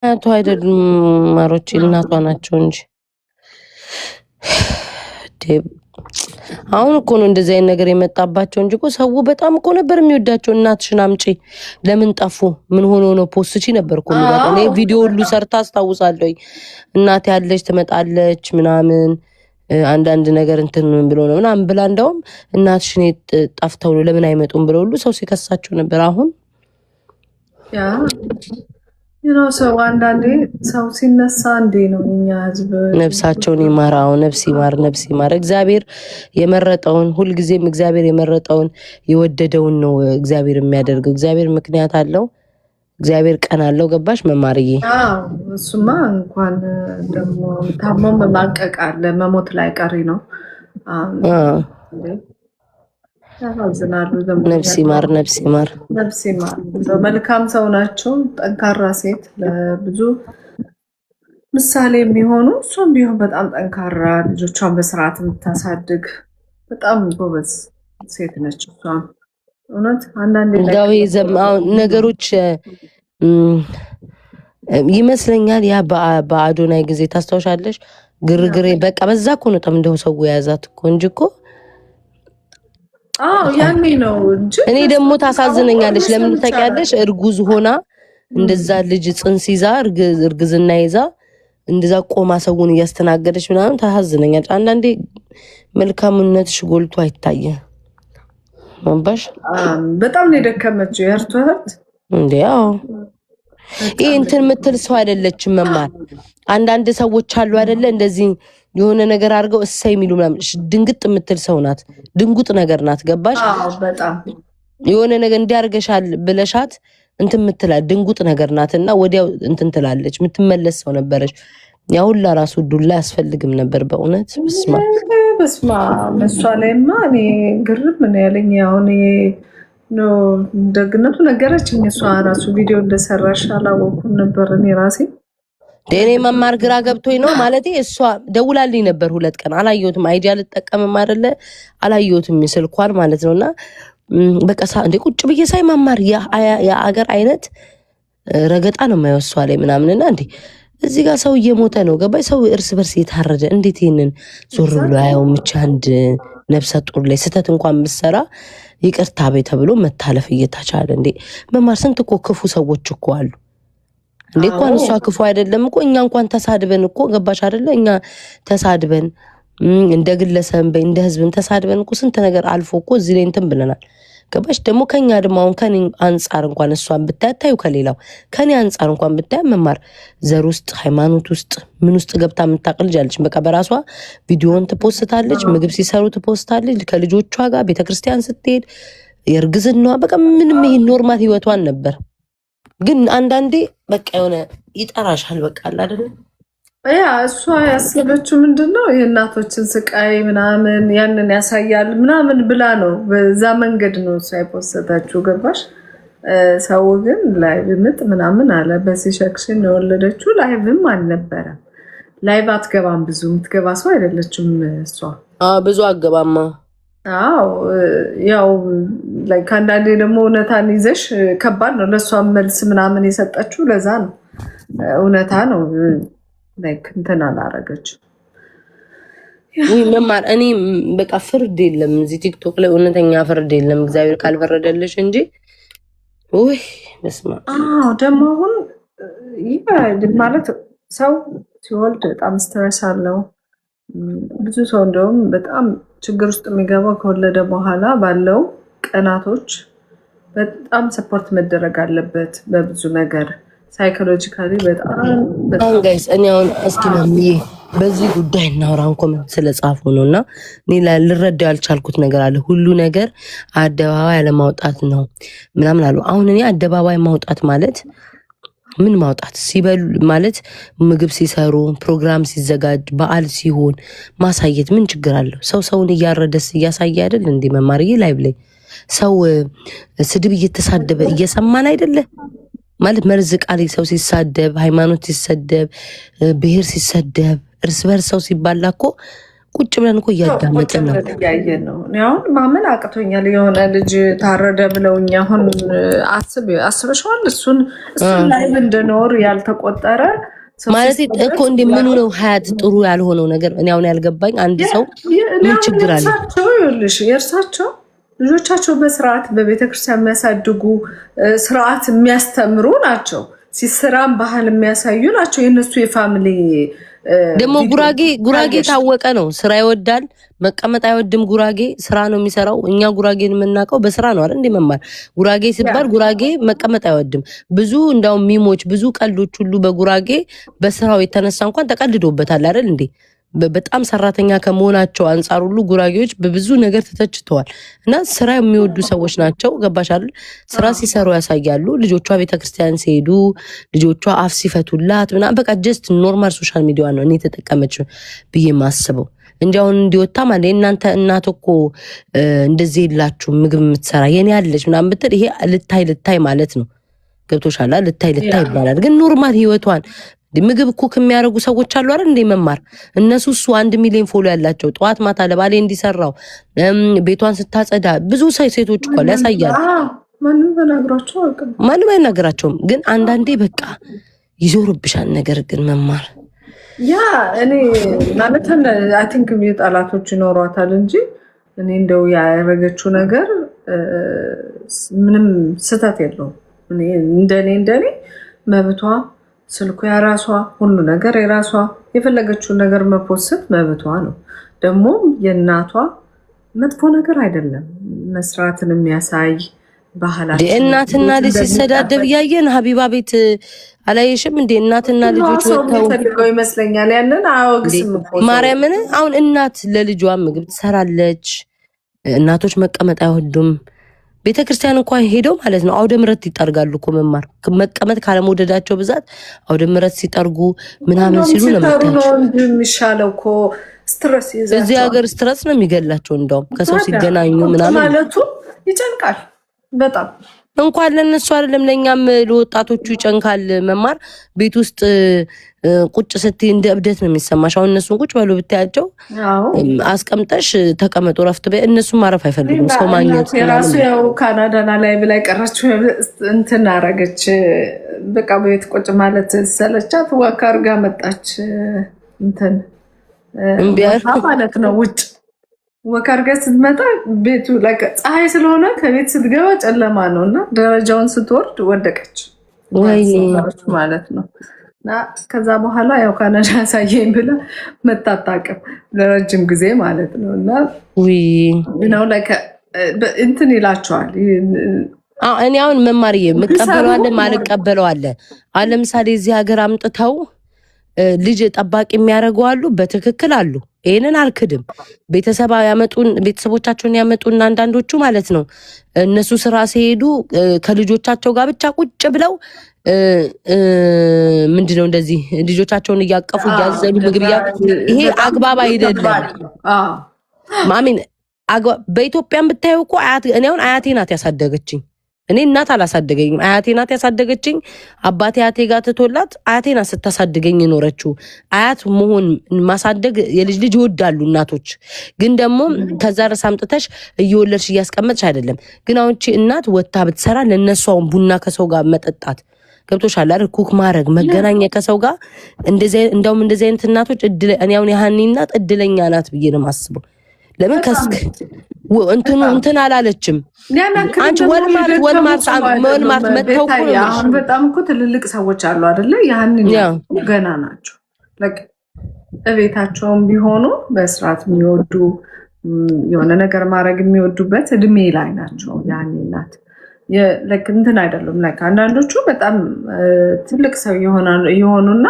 አያቷ አይደሉም ማሮቼ፣ እናቷ ናቸው እንጂ አሁን እኮ ነው እንደዚህ አይነት ነገር የመጣባቸው እንጂ እኮ ሰው በጣም እኮ ነበር የሚወዳቸው። እናትሽን አምጪ ለምን ጠፉ ምን ሆኖ ነው ፖስትቺ ነበር እኮ የሚባለው። እኔ ቪዲዮ ሁሉ ሰርታ አስታውሳለሁ። እናት ያለች ትመጣለች ምናምን አንዳንድ ነገር እንትን ብሎ ነው ምናምን ብላ እንደውም እናትሽን ጠፍተው ነው ለምን አይመጡም ብለው ሁሉ ሰው ሲከሳቸው ነበር። አሁን ያ ሰው አንዳንዴ ሰው ሲነሳ እንዴ ነው እኛ ህዝብ ነፍሳቸውን ይማራው። ነፍስ ይማር፣ ነፍስ ይማር። እግዚአብሔር የመረጠውን ሁልጊዜም እግዚአብሔር የመረጠውን የወደደውን ነው እግዚአብሔር የሚያደርገው። እግዚአብሔር ምክንያት አለው። እግዚአብሔር ቀን አለው። ገባሽ መማርዬ? አዎ እሱማ እንኳን ደግሞ ታሞም ማቀቅ አለ መሞት ላይ ቀሪ ነው። ያሳዝናሉ። ነፍስ ይማር፣ ነፍስ ይማር፣ ነፍስ ይማር። መልካም ሰው ናቸው። ጠንካራ ሴት ለብዙ ምሳሌ የሚሆኑ እሷም ቢሆን በጣም ጠንካራ ልጆቿን በስርዓት የምታሳድግ በጣም ጎበዝ ሴት ነች። እሷም እውነት አንዳንዴ ነገሮች ይመስለኛል። ያ በአዶናይ ጊዜ ታስታውሻለሽ? ግርግሬ በቃ በዛ እኮ ነው ጠም እንደው ሰው የያዛት እኮ እንጂ እኮ ያኔ ነው እንጂ እኔ ደግሞ ታሳዝነኛለች። ለምን ታውቂያለሽ? እርጉዝ ሆና እንደዛ ልጅ ጽንስ ይዛ እርግዝና ይዛ እንደዛ ቆማ ሰውን እያስተናገደች ምናምን ታሳዝነኛለች። አንዳንዴ መልካምነትሽ ጎልቶ አይታየም። ማባሽ በጣም ነው የደከመችው የእርቷ እህት እንዴ? አዎ ይሄ እንትን የምትል ሰው አይደለችም። መማር አንዳንድ ሰዎች አሉ አይደለ እንደዚህ የሆነ ነገር አድርገው እሰይ የሚሉ ምናምን ድንግጥ የምትል ሰው ናት። ድንጉጥ ነገር ናት። ገባሽ? በጣም የሆነ ነገር እንዲያርገሻል ብለሻት እንትን ምትላል ድንጉጥ ነገር ናትና ወዲያው እንትን ትላለች። የምትመለስ ሰው ነበረች። ያ ሁላ ራሱ ዱላ ያስፈልግም ነበር በእውነት። በስማ መሷ ላይማ እኔ ግርም ምን ያለኝ አሁን ነው ደግነቱ ነገረችኝ። እሷ ራሱ ቪዲዮ እንደሰራሽ አላወኩም ነበር እኔ ራሴ። እኔ መማር ግራ ገብቶኝ ነው ማለት እሷ ደውላልኝ ነበር 2 ቀን አላየሁትም። አይዲ አልጠቀምም አይደለ አላየሁትም ስልኳን ማለት ነውና በቃ እንደ ቁጭ ብዬ ሳይ መማር የአገር አይነት ረገጣ ነው የማይወሷ ላይ ምናምንና እንዴ እዚህ ጋር ሰው እየሞተ ነው። ገባይ? ሰው እርስ በርስ የታረደ እንዴት ይሄንን ዞር ብሎ አያውም? ብቻ አንድ ነፍሰ ጡር ላይ ስተት እንኳን ብትሰራ ይቅርታ በይ ተብሎ መታለፍ እየታቻለ እንዴ መማር ስንት እኮ ክፉ ሰዎች እኮ አሉ እንዴ። እንኳን እሷ ክፉ አይደለም እኮ እኛ እንኳን ተሳድበን እኮ ገባሽ አይደለ? እኛ ተሳድበን እንደ ግለሰብ እንደ ህዝብን ተሳድበን እኮ ስንት ነገር አልፎ እኮ እዚህ ላይ እንትን ብለናል። ገባሽ? ደግሞ ከኛ ደግሞ አሁን ከኔ አንፃር እንኳን እሷን ብታዩ ከሌላው ከኔ አንፃር እንኳን ብታይ መማር ዘር ውስጥ ሃይማኖት ውስጥ ምን ውስጥ ገብታ የምታቅልጅ አለች። በቃ በራሷ ቪዲዮን ትፖስታለች፣ ምግብ ሲሰሩ ትፖስታለች፣ ከልጆቿ ጋር ቤተክርስቲያን ስትሄድ የእርግዝናዋ በቃ ምንም ይሄ ኖርማል ህይወቷን ነበር። ግን አንዳንዴ በቃ የሆነ ይጠራሻል በቃ አይደል? ያ እሷ ያሰበችው ምንድነው የእናቶችን ስቃይ ምናምን ያንን ያሳያል ምናምን ብላ ነው። በዛ መንገድ ነው እሷ የፖስተታችሁ። ገባሽ? ሰው ግን ላይቭ ምጥ ምናምን አለ። በሲሸክሽን የወለደችው ላይቭም አልነበረም። ላይቭ አትገባም፣ ብዙ የምትገባ ሰው አይደለችም እሷ። ብዙ አገባማ። አዎ ያው ላይ ከአንዳንዴ ደግሞ እውነታን ይዘሽ ከባድ ነው። ለእሷ መልስ ምናምን የሰጠችው ለዛ ነው። እውነታ ነው ላይክ እንትን አላረገች። መማር እኔ በቃ ፍርድ የለም እዚህ ቲክቶክ ላይ እውነተኛ ፍርድ የለም እግዚአብሔር ካልፈረደልሽ እንጂ ወይ በስማ። ደግሞ አሁን ማለት ሰው ሲወልድ በጣም ስትረስ አለው። ብዙ ሰው እንደውም በጣም ችግር ውስጥ የሚገባው ከወለደ በኋላ ባለው ቀናቶች በጣም ሰፖርት መደረግ አለበት በብዙ ነገር ሳይኮሎጂካሊ በጣም ጋይስ። እኔ አሁን እስኪ ማምዬ በዚህ ጉዳይ እናውራን ኮሜንት ስለጻፉ ነውና እኔ ልረዳው ያልቻልኩት ነገር አለ። ሁሉ ነገር አደባባይ ያለማውጣት ነው ምናምን አሉ። አሁን እኔ አደባባይ ማውጣት ማለት ምን ማውጣት ሲበሉ ማለት ምግብ ሲሰሩ ፕሮግራም ሲዘጋጅ በዓል ሲሆን ማሳየት ምን ችግር አለው? ሰውን እያረደስ እያሳየ አይደል እንዴ? መማርዬ ላይቭ ላይ ሰው ስድብ እየተሳደበ እየሰማን አይደለ ማለት መርዝ ቃል ሰው ሲሳደብ ሃይማኖት ሲሰደብ ብሔር ሲሰደብ እርስ በርስ ሰው ሲባላ እኮ ቁጭ ብለን እኮ እያዳመጥን ነው እያየን ነው። አሁን ማመን አቅቶኛል። የሆነ ልጅ ታረደ ብለውኝ አሁን አስበሽዋል? እሱን ላይ እንድኖር ያልተቆጠረ ማለት እኮ እንደምኑ ነው ሀያት ጥሩ ያልሆነው ነገር። እኔ አሁን ያልገባኝ አንድ ሰው ምን ችግር አለ? ይኸውልሽ የእርሳቸው ልጆቻቸው በስርዓት በቤተክርስቲያን የሚያሳድጉ ስርዓት የሚያስተምሩ ናቸው። ሲስራም ባህል የሚያሳዩ ናቸው። የእነሱ የፋሚሊ ደግሞ ጉራጌ ታወቀ ነው። ስራ ይወዳል፣ መቀመጥ አይወድም። ጉራጌ ስራ ነው የሚሰራው። እኛ ጉራጌን የምናውቀው በስራ ነው አይደል? እንደ መማር ጉራጌ ሲባል ጉራጌ መቀመጥ አይወድም። ብዙ እንዳውም ሚሞች፣ ብዙ ቀልዶች ሁሉ በጉራጌ በስራው የተነሳ እንኳን ተቀልዶበታል አይደል እንዴ? በጣም ሰራተኛ ከመሆናቸው አንጻር ሁሉ ጉራጌዎች በብዙ ነገር ተተችተዋል። እና ስራ የሚወዱ ሰዎች ናቸው። ገባሽ አይደል? ስራ ሲሰሩ ያሳያሉ። ልጆቿ ቤተክርስቲያን ሲሄዱ ልጆቿ አፍ ሲፈቱላት ምናምን በቃ ጀስት ኖርማል ሶሻል ሚዲያ ነው እኔ ተጠቀመች ብዬ ማስበው እንጂ አሁን እንዲወጣ ማለት እናንተ እናት እኮ እንደዚህ የላችሁ ምግብ የምትሰራ የኔ ያለች ምናምን ብትል ይሄ ልታይ ማለት ነው። ገብቶሻል? ልታይ ይባላል። ግን ኖርማል ህይወቷን ምግብ ኩክ የሚያደርጉ ሰዎች አሉ አይደል እንዴ? መማር እነሱ 1 ሚሊዮን ፎሎ ያላቸው ጠዋት ማታ ለባሌ እንዲሰራው ቤቷን ስታጸዳ ብዙ ሴቶች እኮ ያሳያል። ማንም አይናገራቸውም። ግን አንዳንዴ በቃ ይዞርብሻል ነገር። ግን መማር ያ እኔ ማለት አይ ቲንክ ጠላቶች ይኖሯታል እንጂ እኔ እንደው ያደረገችው ነገር ምንም ስህተት የለውም። እንደኔ መብቷ፣ ስልኩ የራሷ፣ ሁሉ ነገር የራሷ፣ የፈለገችውን ነገር መፖስት መብቷ ነው። ደግሞ የእናቷ መጥፎ ነገር አይደለም። መስራትን የሚያሳይ ባህላችን። እናትና ልጅ ሲሰዳደብ እያየን ሀቢባ ቤት አላየሽም እንዴ? እናትና ልጆች ወጥተው ይመስለኛል ያንን አወግስም እኮ ማርያምን። አሁን እናት ለልጇ ምግብ ትሰራለች። እናቶች መቀመጥ አይወዱም። ቤተክርስቲያን እንኳን ሄደው ማለት ነው አውደ ምሕረት ይጠርጋሉ እኮ መማር መቀመጥ ካለመውደዳቸው ብዛት አውደ ምሕረት ሲጠርጉ ምናምን ሲሉ ነው የሚሻለው እኮ። ስትረስ ይዛቸው እዚህ ሀገር ስትረስ ነው የሚገላቸው። እንደውም ከሰው ሲገናኙ ምናምን ማለቱ ይጨንቃል በጣም። እንኳን ለነሱ አይደለም ለኛም ለወጣቶቹ ይጨንቃል። መማር ቤት ውስጥ ቁጭ ስትይ እንደ እብደት ነው የሚሰማሽ። አሁን እነሱን ቁጭ በሉ ብታያቸው አስቀምጠሽ ተቀመጡ ረፍት በይ። እነሱም ማረፍ አይፈልጉም። ሰው ማግኘት የራሱ ያው ካናዳና ላይ ብላይ ቀረችው እንትን አረገች። በቃ ቤት ቁጭ ማለት ሰለቻት። ዋካ አርጋ መጣች። እንትን ማለት ነው ውጭ ወካርጋ ስትመጣ ቤቱ ፀሐይ ስለሆነ ከቤት ስትገባ ጨለማ ነው እና ደረጃውን ስትወርድ ወደቀች ማለት ነው። እና ከዛ በኋላ ያው ካናዳ ያሳየኝ ብላ መታጣቅም ለረጅም ጊዜ ማለት ነው። እና ነው እንትን ይላቸዋል። እኔ አሁን መማርዬ የምቀበለዋለ ማልቀበለዋለ። አሁን ለምሳሌ እዚህ ሀገር አምጥተው ልጅ ጠባቂ የሚያደርጉ አሉ፣ በትክክል አሉ። ይሄንን አልክድም። ቤተሰቦቻቸውን ያመጡና አንዳንዶቹ ማለት ነው እነሱ ስራ ሲሄዱ ከልጆቻቸው ጋር ብቻ ቁጭ ብለው ምንድነው እንደዚህ ልጆቻቸውን እያቀፉ እያዘሉ ምግብ ይሄ አግባብ አይደለም። ማሚን በኢትዮጵያን ብታየው እኮ እኔ አሁን አያቴ ናት ያሳደገችኝ። እኔ እናት አላሳደገኝም፣ አያቴ ናት ያሳደገችኝ። አባቴ አያቴ ጋር ትቶላት አያቴ ናት ስታሳድገኝ የኖረችው። አያት መሆን ማሳደግ የልጅ ይወዳሉ እናቶች። ግን ደግሞ ከዛ ረስ አምጥተሽ እየወለድሽ እያስቀመጥሽ አይደለም። ግን አሁን እናት ወታ ብትሰራ ለነሱ አሁን ቡና ከሰው ጋር መጠጣት ገብቶሻል አይደል? ኩክ ማድረግ መገናኛ ከሰው ጋር እንደውም እንደዚህ አይነት እናቶች እኔ አሁን የሀኒ እናት እድለኛ ናት ብዬ ነው የማስበው። ለምን እንትን አላለችም። አንቺ ወልማርት መተው በጣም እኮ ትልልቅ ሰዎች አሉ አይደለ? ያንን ገና ናቸው። እቤታቸውም ቢሆኑ በስርዓት የሚወዱ የሆነ ነገር ማድረግ የሚወዱበት እድሜ ላይ ናቸው። ያን እናት እንትን አይደሉም። አንዳንዶቹ በጣም ትልቅ ሰው የሆኑና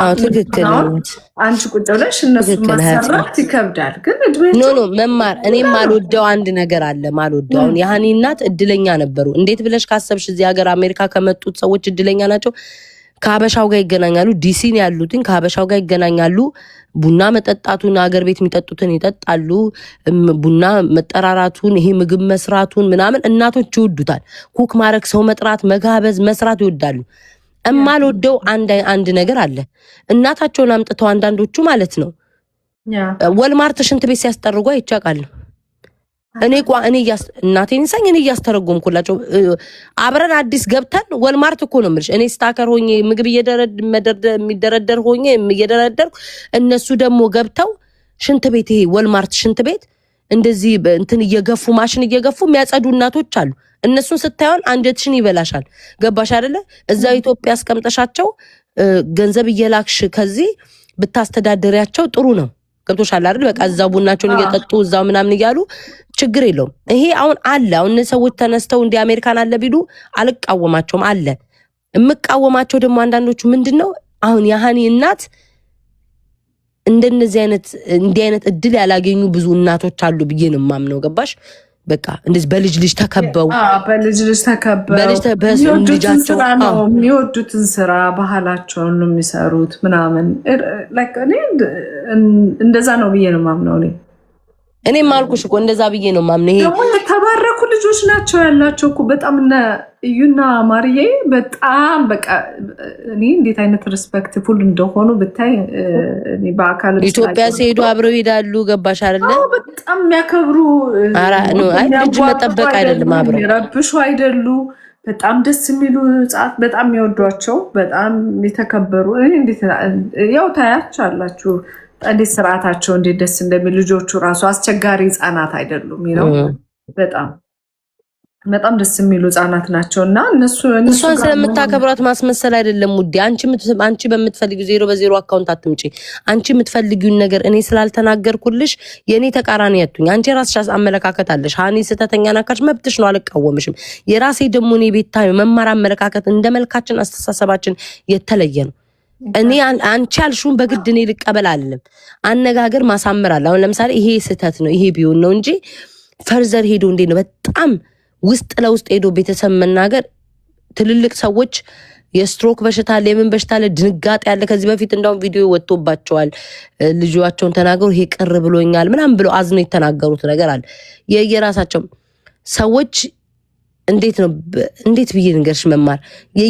አንቺ ቁጭ ብለሽ እነሱ ማሰራት ይከብዳል። ግን ኖ መማር እኔም ማልወደው አንድ ነገር አለ። ማልወደው አሁን የሀኒ እናት እድለኛ ነበሩ። እንዴት ብለሽ ካሰብሽ እዚህ ሀገር አሜሪካ ከመጡት ሰዎች እድለኛ ናቸው። ከሀበሻው ጋር ይገናኛሉ። ዲሲን ያሉትን ከሀበሻው ጋር ይገናኛሉ። ቡና መጠጣቱን አገር ቤት የሚጠጡትን ይጠጣሉ። ቡና መጠራራቱን ይሄ ምግብ መስራቱን ምናምን እናቶች ይወዱታል። ኩክ ማድረግ፣ ሰው መጥራት፣ መጋበዝ፣ መስራት ይወዳሉ። እማልወደው አንድ ነገር አለ። እናታቸውን አምጥተው አንዳንዶቹ ማለት ነው ወልማርት ሽንት ቤት ሲያስጠርጉ አይቻቃለሁ። እኔ እናቴን ሳኝ እኔ እያስተረጎምኩላቸው አብረን አዲስ ገብተን ወልማርት እኮ ነው የምልሽ። እኔ ስታከር ሆኜ ምግብ የሚደረደር ሆኜ እየደረደርኩ እነሱ ደግሞ ገብተው ሽንት ቤት ይሄ ወልማርት ሽንት ቤት እንደዚህ እንትን እየገፉ ማሽን እየገፉ የሚያጸዱ እናቶች አሉ። እነሱን ስታዩን አንጀትሽን ይበላሻል። ገባሽ አይደለ? እዛው ኢትዮጵያ አስቀምጠሻቸው ገንዘብ እየላክሽ ከዚህ ብታስተዳደሪያቸው ጥሩ ነው። ገብቶሻል አይደል? በቃ እዛው ቡናቸውን እየጠጡ እዛው ምናምን እያሉ ችግር የለውም። ይሄ አሁን አለ። አሁን ሰዎች ተነስተው እንደ አሜሪካን አለ ቢሉ አልቃወማቸውም። አለ የምቃወማቸው ደግሞ አንዳንዶቹ ምንድነው አሁን ያሃኒ እናት እንደነዚህ አይነት እድል ያላገኙ ብዙ እናቶች አሉ ብዬ ነው የማምነው። ገባሽ? በቃ እንደዚህ በልጅ ተከበው የሚወዱትን ስራ ባህላቸውን ነው የሚሰሩት ምናምን። እንደዛ ነው ብዬ ነው የማምነው። እኔም አልኩሽ እኮ እንደዛ ብዬ ነው የማምነው። ይሄ ደግሞ የተባረኩ ልጆች ናቸው ያላቸው እኮ በጣም እነ እዩና ማርዬ በጣም በቃ እኔ እንዴት አይነት ሪስፔክትፉል እንደሆኑ ብታይ። በአካል ኢትዮጵያ ሲሄዱ አብረው ይሄዳሉ። ገባሽ አይደለ? በጣም የሚያከብሩ ልጅ መጠበቅ አይደለም አብረው የሚረብሹ አይደሉ። በጣም ደስ የሚሉ ጻት በጣም የሚወዷቸው በጣም የተከበሩ እንዴት ያው ታያችሁ አላችሁ እንዴት ስርዓታቸው እንዴት ደስ እንደሚል። ልጆቹ ራሱ አስቸጋሪ ህፃናት አይደሉም ነው። በጣም ደስ የሚሉ ህፃናት ናቸው። እና እሷን ስለምታከብሯት ማስመሰል አይደለም ውዴ። አንቺ በምትፈልጊው 0 አካውንት አትምጪ። አንቺ የምትፈልጊውን ነገር እኔ ስላልተናገርኩልሽ የኔ ተቃራኒ ያቱኝ። አንቺ ራስሽ አመለካከት አለሽ። ሃኒ ስተተኛ ናካሽ መብትሽ ነው፣ አልቃወምሽም። የራሴ ደግሞ እኔ ቤታዩ መማር አመለካከት እንደ መልካችን አስተሳሰባችን የተለየ ነው። እኔ አንቺ ያልሽውን በግድ እኔ ልቀበል አይደለም። አነጋገር ማሳመር አለ። አሁን ለምሳሌ ይሄ ስህተት ነው ይሄ ቢሆን ነው እንጂ ፈርዘር ሄዶ እንዴ ነው በጣም ውስጥ ለውስጥ ሄዶ ቤተሰብ መናገር። ትልልቅ ሰዎች የስትሮክ በሽታ አለ፣ የምን በሽታ አለ፣ ድንጋጤ ያለ። ከዚህ በፊት እንደውም ቪዲዮ ወጥቶባቸዋል። ልጇቸውን ተናገሩ ይሄ ቅር ብሎኛል ምናምን ብለው አዝኖ የተናገሩት ነገር አለ። የየራሳቸው ሰዎች እንዴት ብዬ ልንገርሽ መማር